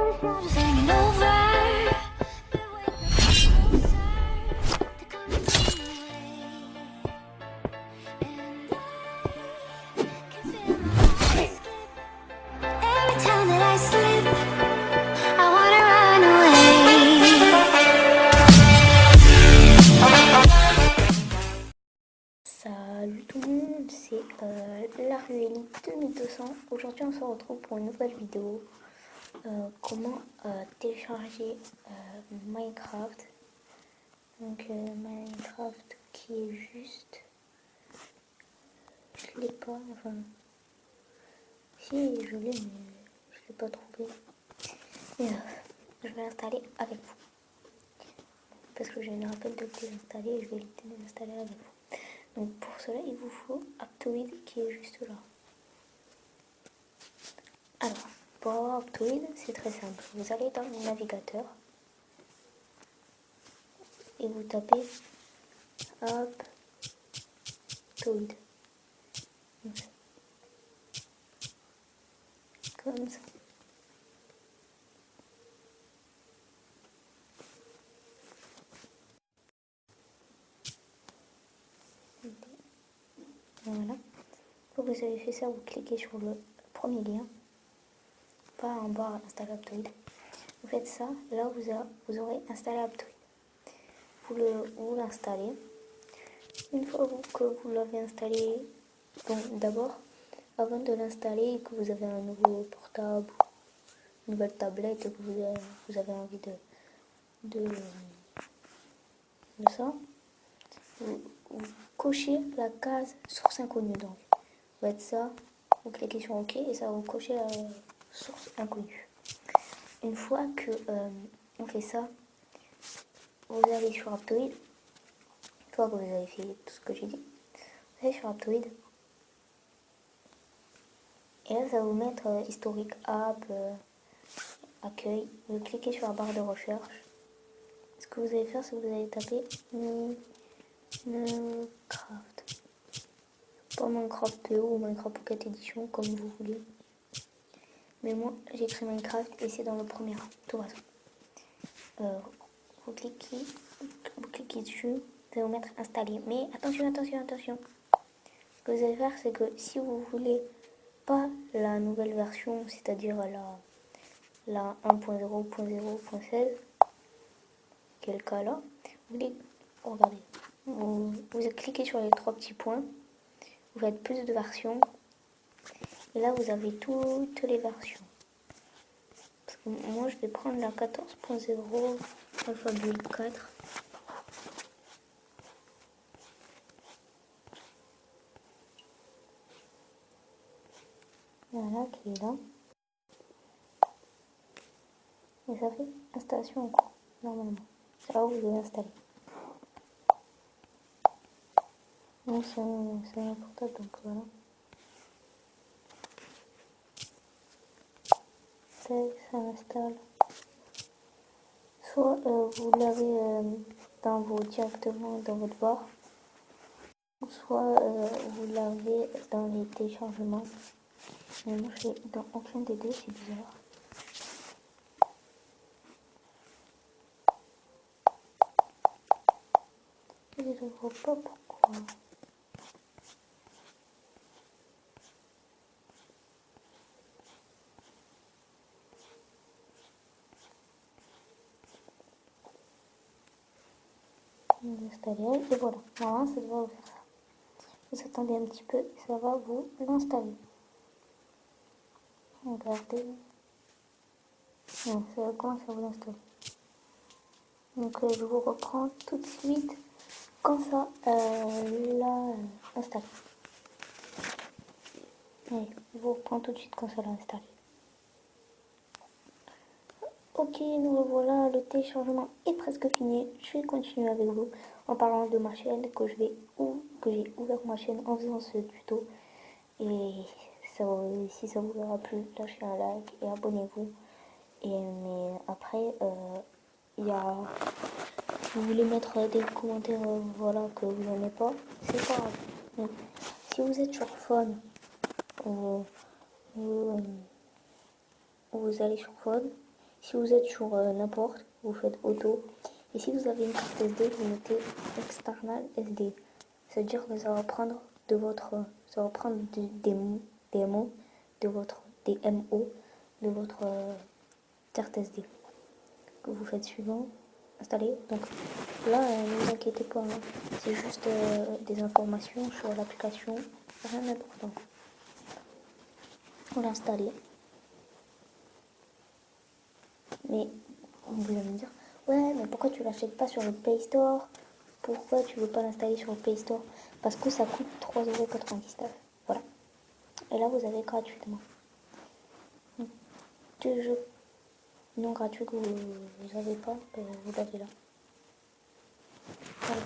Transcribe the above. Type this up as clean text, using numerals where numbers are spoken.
Salut tout le monde, c'est la Ruelli 2200. Aujourd'hui on se retrouve pour une nouvelle vidéo. Comment télécharger Minecraft. Donc Minecraft qui est juste... Je l'ai pas, enfin... Si, je l'ai mais je l'ai pas trouvé. Et, je vais l'installer avec vous. Parce que j'ai un rappel de le désinstaller et je vais le désinstaller avec vous. Donc pour cela, il vous faut Aptoide qui est juste là. Alors, pour avoir Aptoide, c'est très simple. Vous allez dans le navigateur et vous tapez Aptoide. Comme ça. Voilà. Quand vous avez fait ça, vous cliquez sur le premier lien. Pas en bas, installer Aptoide. Vous faites ça, et là vous aurez installé Aptoide. Vous l'installez. Une fois que vous l'avez installé, donc d'abord, avant de l'installer et que vous avez un nouveau portable, une nouvelle tablette et que vous avez envie de ça, vous cochez la case source inconnue. Donc, vous faites ça, vous cliquez sur OK et ça va vous cocher la source inconnue. Une fois que on fait ça, vous allez sur Aptoide. Une fois que vous avez fait tout ce que j'ai dit, vous allez sur Aptoide. Et là, ça va vous mettre historique app, accueil. Vous cliquez sur la barre de recherche. Ce que vous allez faire, c'est que vous allez taper Minecraft. Pas Minecraft PO ou Minecraft Pocket Edition, comme vous voulez. Mais moi, j'ai écrit Minecraft et c'est dans le premier rang. Tout va ça. Vous cliquez dessus, ça va vous mettre installé. Mais attention. Ce que vous allez faire, c'est que si vous voulez pas la nouvelle version, c'est-à-dire la 1.0.0.16, qui est le cas là, regardez, vous cliquez sur les trois petits points, vous faites plus de versions, et là vous avez toutes les versions. Parce que moi je vais prendre la 14.0 Alpha Build 4. Voilà, qui est là. Et ça fait installation en cours, normalement. C'est là où vous devez installer. Non, c'est un portable, donc voilà. Ça installe. Soit vous l'avez directement dans votre barre, soit vous l'avez dans les téléchargements. Mais moi je suis dans aucun des deux, c'est bizarre. Je ne vois pas pourquoi. Installer et voilà. Normalement ça devrait vous faire ça. Vous attendez un petit peu et ça va vous l'installer. Regardez. Non, ça va commencer à vous installer. Donc je vous reprends tout de suite quand ça l'a installé. Oui, je vous reprends tout de suite quand ça l'a installé. Ok, nous revoilà, le téléchargement est presque fini. Je vais continuer avec vous en parlant de ma chaîne, que j'ai ouvert ma chaîne en faisant ce tuto. Et si ça vous aura plu, lâchez un like et abonnez-vous. Mais après, il y a... Vous voulez mettre des commentaires voilà, que vous n'aimez pas, c'est pas grave. Donc, si vous êtes sur phone, vous allez sur phone. Si vous êtes sur n'importe, vous faites auto. Et si vous avez une carte SD, vous mettez external SD. C'est-à-dire que ça va prendre ça va prendre des mots des MO de votre carte SD. Que vous faites suivant, installer. Donc là, ne vous inquiétez pas, hein. C'est juste des informations sur l'application, rien d'important. On l'a installé. Mais vous allez me dire, ouais, mais pourquoi tu l'achètes pas sur le Play Store? Pourquoi tu veux pas l'installer sur le Play Store? Parce que ça coûte 3,99 €. Voilà. Et là, vous avez gratuitement. Deux jeux non gratuits que vous n'avez pas, vous l'avez là. Voilà.